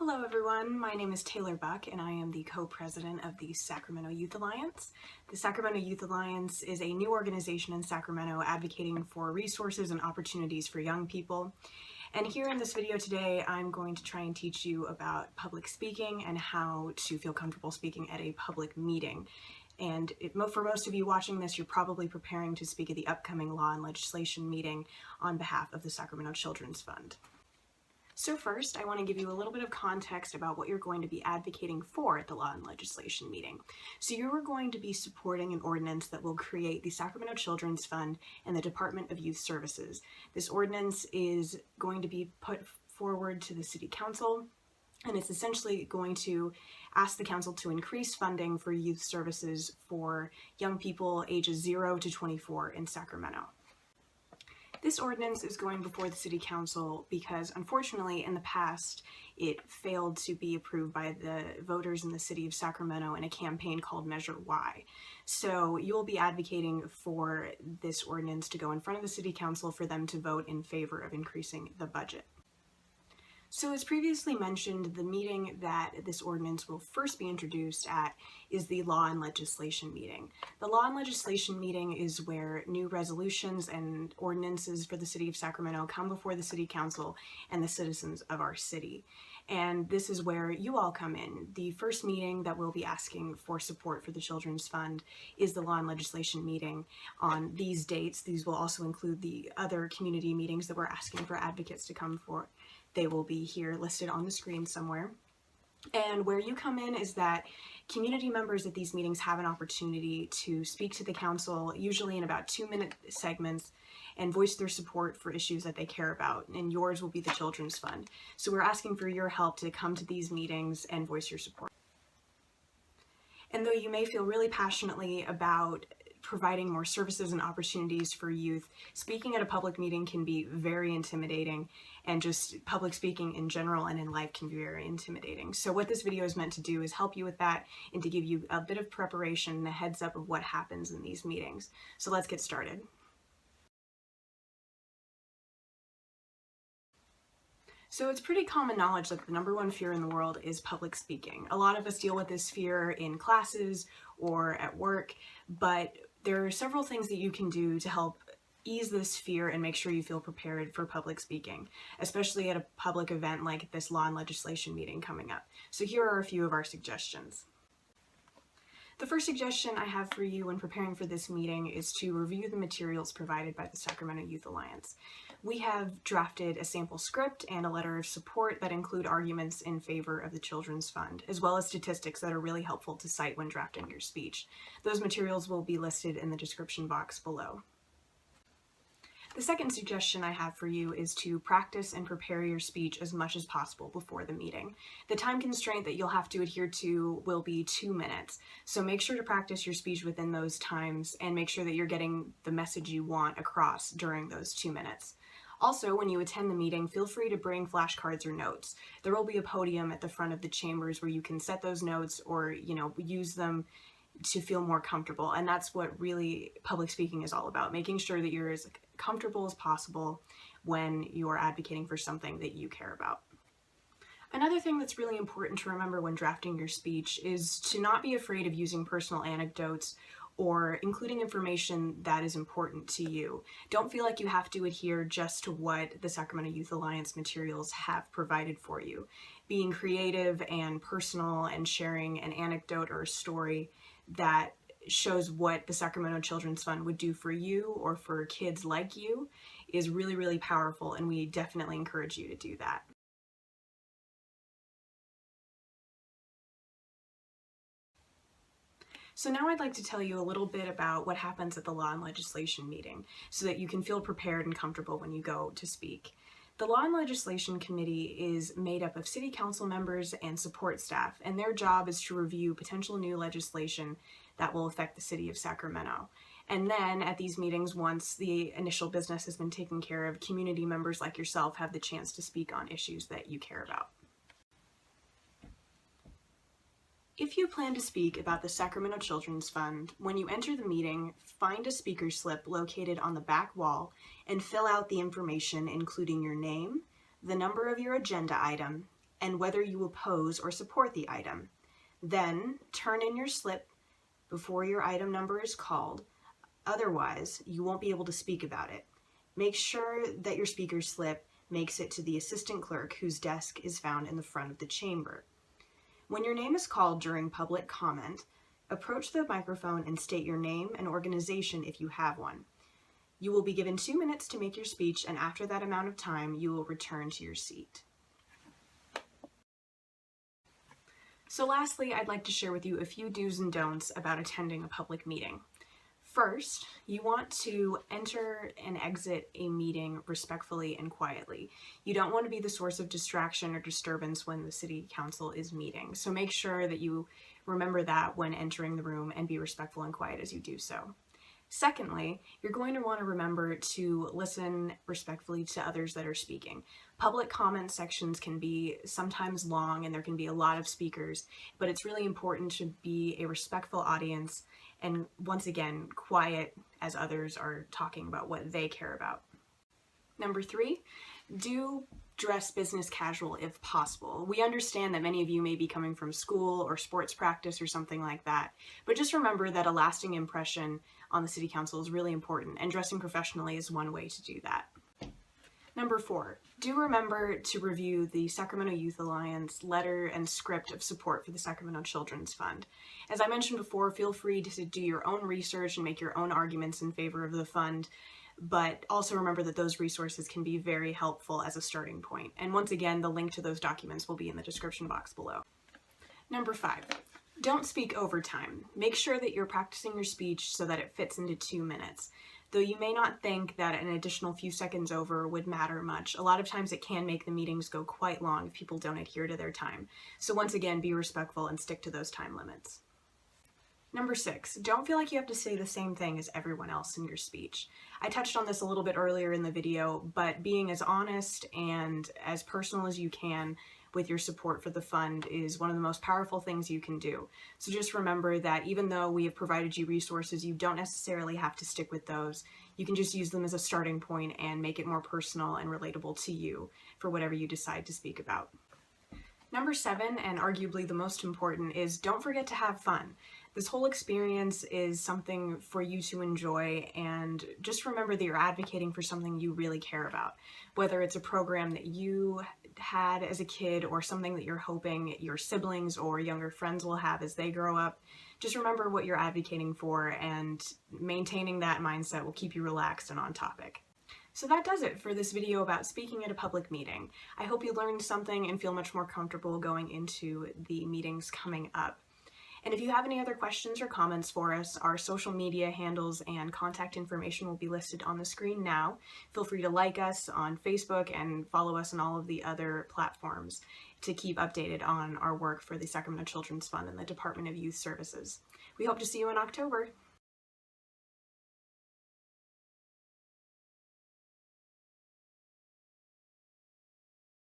Hello everyone, my name is Taylor Buck and I am the co-president of the Sacramento Youth Alliance. The Sacramento Youth Alliance is a new organization in Sacramento advocating for resources and opportunities for young people. And here in this video today, I'm going to try and teach you about public speaking and how to feel comfortable speaking at a public meeting. And for most of you watching this, you're probably preparing to speak at the upcoming law and legislation meeting on behalf of the Sacramento Children's Fund. So first, I want to give you a little bit of context about what you're going to be advocating for at the Law and Legislation meeting. So you are going to be supporting an ordinance that will create the Sacramento Children's Fund and the Department of Youth Services. This ordinance is going to be put forward to the City Council, and it's essentially going to ask the Council to increase funding for youth services for young people ages 0 to 24 in Sacramento. This ordinance is going before the City Council because, unfortunately, in the past, it failed to be approved by the voters in the City of Sacramento in a campaign called Measure Y. So you will be advocating for this ordinance to go in front of the City Council for them to vote in favor of increasing the budget. So as previously mentioned, the meeting that this ordinance will first be introduced at is the Law and Legislation meeting. The Law and Legislation meeting is where new resolutions and ordinances for the City of Sacramento come before the City Council and the citizens of our city. And this is where you all come in. The first meeting that we'll be asking for support for the Children's Fund is the Law and Legislation meeting on these dates. These will also include the other community meetings that we're asking for advocates to come for. They will be here listed on the screen somewhere. And where you come in is that community members at these meetings have an opportunity to speak to the council, usually in about 2-minute segments, and voice their support for issues that they care about, and yours will be the Children's Fund. So we're asking for your help to come to these meetings and voice your support. And though you may feel really passionately about providing more services and opportunities for youth, speaking at a public meeting can be very intimidating, and just public speaking in general and in life can be very intimidating. So what this video is meant to do is help you with that and to give you a bit of preparation and a heads up of what happens in these meetings. So let's get started. So it's pretty common knowledge that the #1 fear in the world is public speaking. A lot of us deal with this fear in classes or at work, but there are several things that you can do to help ease this fear and make sure you feel prepared for public speaking, especially at a public event like this Law and Legislation meeting coming up. So here are a few of our suggestions. The first suggestion I have for you when preparing for this meeting is to review the materials provided by the Sacramento Youth Alliance. We have drafted a sample script and a letter of support that include arguments in favor of the Children's Fund, as well as statistics that are really helpful to cite when drafting your speech. Those materials will be listed in the description box below. The second suggestion I have for you is to practice and prepare your speech as much as possible before the meeting. The time constraint that you'll have to adhere to will be 2 minutes, so make sure to practice your speech within those times and make sure that you're getting the message you want across during those 2 minutes. Also, when you attend the meeting, feel free to bring flashcards or notes. There will be a podium at the front of the chambers where you can set those notes or, use them to feel more comfortable. And that's what really public speaking is all about, making sure that you're as comfortable as possible when you're advocating for something that you care about. Another thing that's really important to remember when drafting your speech is to not be afraid of using personal anecdotes or including information that is important to you. Don't feel like you have to adhere just to what the Sacramento Youth Alliance materials have provided for you. Being creative and personal and sharing an anecdote or a story that shows what the Sacramento Children's Fund would do for you or for kids like you is really, really powerful, and we definitely encourage you to do that. So now I'd like to tell you a little bit about what happens at the Law and Legislation meeting so that you can feel prepared and comfortable when you go to speak. The Law and Legislation Committee is made up of City Council members and support staff, and their job is to review potential new legislation that will affect the City of Sacramento. And then at these meetings, once the initial business has been taken care of, community members like yourself have the chance to speak on issues that you care about. If you plan to speak about the Sacramento Children's Fund, when you enter the meeting, find a speaker slip located on the back wall and fill out the information including your name, the number of your agenda item, and whether you oppose or support the item. Then turn in your slip before your item number is called. Otherwise, you won't be able to speak about it. Make sure that your speaker's slip makes it to the assistant clerk whose desk is found in the front of the chamber. When your name is called during public comment, approach the microphone and state your name and organization if you have one. You will be given 2 minutes to make your speech, and after that amount of time, you will return to your seat. So lastly, I'd like to share with you a few do's and don'ts about attending a public meeting. First, you want to enter and exit a meeting respectfully and quietly. You don't want to be the source of distraction or disturbance when the city council is meeting. So make sure that you remember that when entering the room and be respectful and quiet as you do so. Secondly, you're going to want to remember to listen respectfully to others that are speaking. Public comment sections can be sometimes long and there can be a lot of speakers, but it's really important to be a respectful audience and, once again, quiet as others are talking about what they care about. Number 3, do dress business casual if possible. We understand that many of you may be coming from school or sports practice or something like that, but just remember that a lasting impression on the city council is really important, and dressing professionally is one way to do that. Number 4, do remember to review the Sacramento Youth Alliance letter and script of support for the Sacramento Children's Fund. As I mentioned before, feel free to do your own research and make your own arguments in favor of the fund, but also remember that those resources can be very helpful as a starting point. And once again, the link to those documents will be in the description box below. Number 5, don't speak over time. Make sure that you're practicing your speech so that it fits into 2 minutes. Though you may not think that an additional few seconds over would matter much, a lot of times it can make the meetings go quite long if people don't adhere to their time. So once again, be respectful and stick to those time limits. Number 6, don't feel like you have to say the same thing as everyone else in your speech. I touched on this a little bit earlier in the video, but being as honest and as personal as you can with your support for the fund is one of the most powerful things you can do. So just remember that even though we have provided you resources, you don't necessarily have to stick with those. You can just use them as a starting point and make it more personal and relatable to you for whatever you decide to speak about. Number 7, and arguably the most important, is don't forget to have fun. This whole experience is something for you to enjoy, and just remember that you're advocating for something you really care about. Whether it's a program that you had as a kid or something that you're hoping your siblings or younger friends will have as they grow up, just remember what you're advocating for, and maintaining that mindset will keep you relaxed and on topic. So that does it for this video about speaking at a public meeting. I hope you learned something and feel much more comfortable going into the meetings coming up. And if you have any other questions or comments for us, our social media handles and contact information will be listed on the screen now. Feel free to like us on Facebook and follow us on all of the other platforms to keep updated on our work for the Sacramento Children's Fund and the Department of Youth Services. We hope to see you in October.